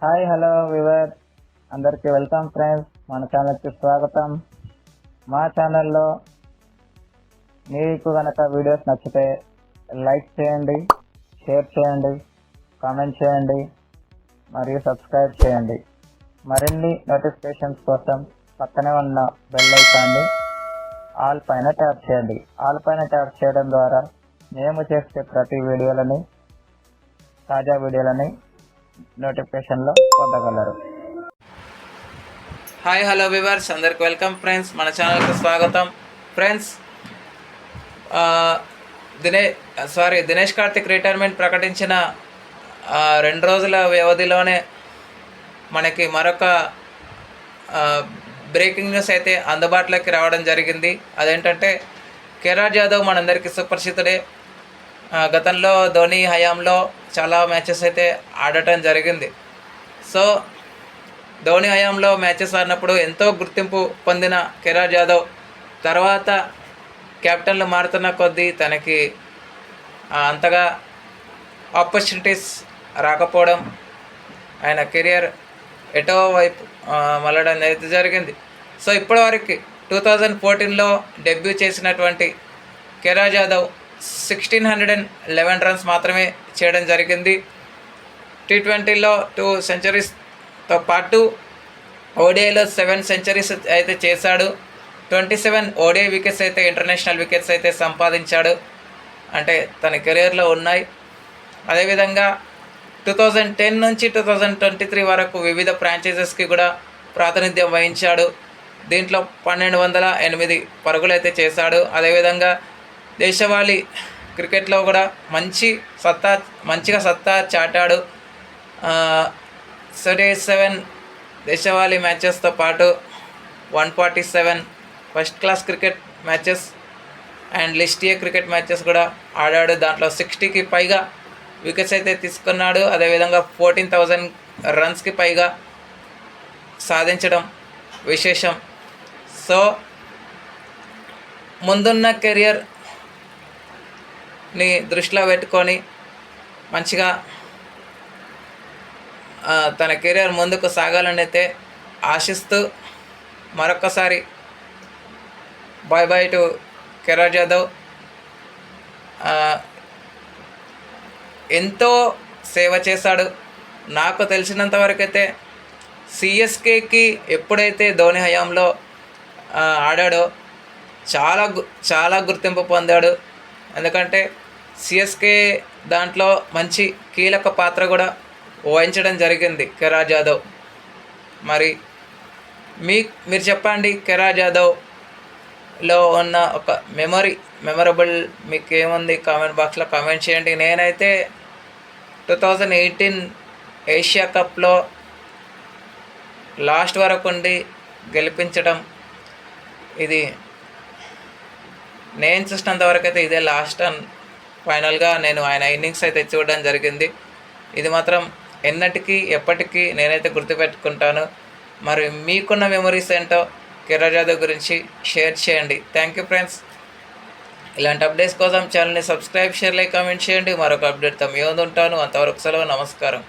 Hi hello we were అందరికీ welcome friends. మన ఛానల్కి స్వాగతం. మా ఛానల్లో మీకు కనుక వీడియోస్ నచ్చితే లైక్ చేయండి, షేర్ చేయండి, కామెంట్ చేయండి మరియు సబ్స్క్రైబ్ చేయండి. మరిన్ని నోటిఫికేషన్స్ కోసం పక్కనే ఉన్న బెల్ ఐకాన్ని ఆల్ పైన ట్యాప్ చేయండి. ఆల్ పైన ట్యాప్ చేయడం ద్వారా మేము చేసే ప్రతి వీడియోలని, తాజా వీడియోలని నోటిఫికేషన్లో పొందగలరు. హాయ్ హలో వివర్స్, అందరికి వెల్కమ్ ఫ్రెండ్స్. మన ఛానల్కి స్వాగతం ఫ్రెండ్స్. దినేష్ కార్తిక్ రిటైర్మెంట్ ప్రకటించిన 2 రోజుల వ్యవధిలోనే మనకి మరొక బ్రేకింగ్ న్యూస్ అయితే అందుబాటులోకి రావడం జరిగింది. అదేంటంటే కేదార్ జాదవ్ మనందరికీ సుపరిచితుడే. గతంలో ధోని హయాంలో చాలా మ్యాచెస్ అయితే ఆడటం జరిగింది. సో ధోని హయాంలో మ్యాచెస్ ఆడినప్పుడు ఎంతో గుర్తింపు పొందిన కేదార్ జాదవ్ తర్వాత కెప్టెన్లు మారుతున్న కొద్దీ తనకి అంతగా ఆపర్చునిటీస్ రాకపోవడం, ఆయన కెరియర్ ఎటో వైపు మళ్ళడం అయితే జరిగింది. సో ఇప్పటివరకు 2014లో డెబ్యూ చేసినటువంటి కేదార్ జాదవ్ 1611 రన్స్ మాత్రమే చేయడం జరిగింది. T20లో 2 సెంచరీస్తో పాటు ఓడిఐలో 7 సెంచరీస్ అయితే చేశాడు. 27 ఓడిఐ వికెట్స్ అయితే, ఇంటర్నేషనల్ వికెట్స్ అయితే సంపాదించాడు. అంటే తన కెరీర్లో ఉన్నాయి. అదేవిధంగా 2010 నుంచి 2023 వరకు వివిధ ఫ్రాంచైజెస్కి కూడా ప్రాతినిధ్యం వహించాడు. దీంట్లో 1208 పరుగులు అయితే చేశాడు. అదేవిధంగా దేశవాళీ క్రికెట్లో కూడా మంచిగా సత్తా చాటాడు. 37 దేశవాళీ మ్యాచెస్తో పాటు 147 first class cricket matches and list A cricket matches కూడా ఆడాడు. దాంట్లో 60కి పైగా వికెట్స్ అయితే తీసుకున్నాడు. అదేవిధంగా 14,000 రన్స్కి పైగా సాధించడం విశేషం. సో ముందున్న కెరియర్ని దృష్టిలో పెట్టుకొని మంచిగా తన కెరియర్ ముందుకు సాగాలని అయితే ఆశిస్తూ మరొకసారి బాయ్ టు కేదార్ జాదవ్. ఎంతో సేవ చేశాడు. నాకు తెలిసినంత వరకు అయితే సిఎస్కేకి ఎప్పుడైతే ధోని హయాంలో ఆడాడో చాలా గుర్తింపు పొందాడు. ఎందుకంటే సిఎస్కే దాంట్లో మంచి కీలక పాత్ర కూడా వహించడం జరిగింది కేదార్ జాదవ్. మరి మీరు చెప్పండి, కేదార్ జాదవ్లో ఉన్న ఒక మెమరబుల్ మీకు ఏముంది? కామెంట్ బాక్స్లో కామెంట్ చేయండి. నేనైతే 2018 ఏషియా కప్లో లాస్ట్ వరకు ఉండి గెలిపించడం, ఇది నేను చూసినంత వరకు అయితే ఇదే లాస్ట్ అండ్ ఫైనల్గా నేను ఆయన ఇన్నింగ్స్ అయితే చూడడం జరిగింది. ఇది మాత్రం ఎప్పటికీ నేనైతే గుర్తుపెట్టుకుంటాను. మరి మీకున్న మెమరీస్ ఏంటో కేదార్ జాదవ్ గురించి షేర్ చేయండి. Thank you friends. ఇలాంటి అప్డేట్స్ కోసం ఛానల్ని సబ్స్క్రైబ్, షేర్, లైక్, కామెంట్ చేయండి. మరొక అప్డేట్తో మీ ముందు ఉంటాను. అంతవరకు సెలవు. నమస్కారం.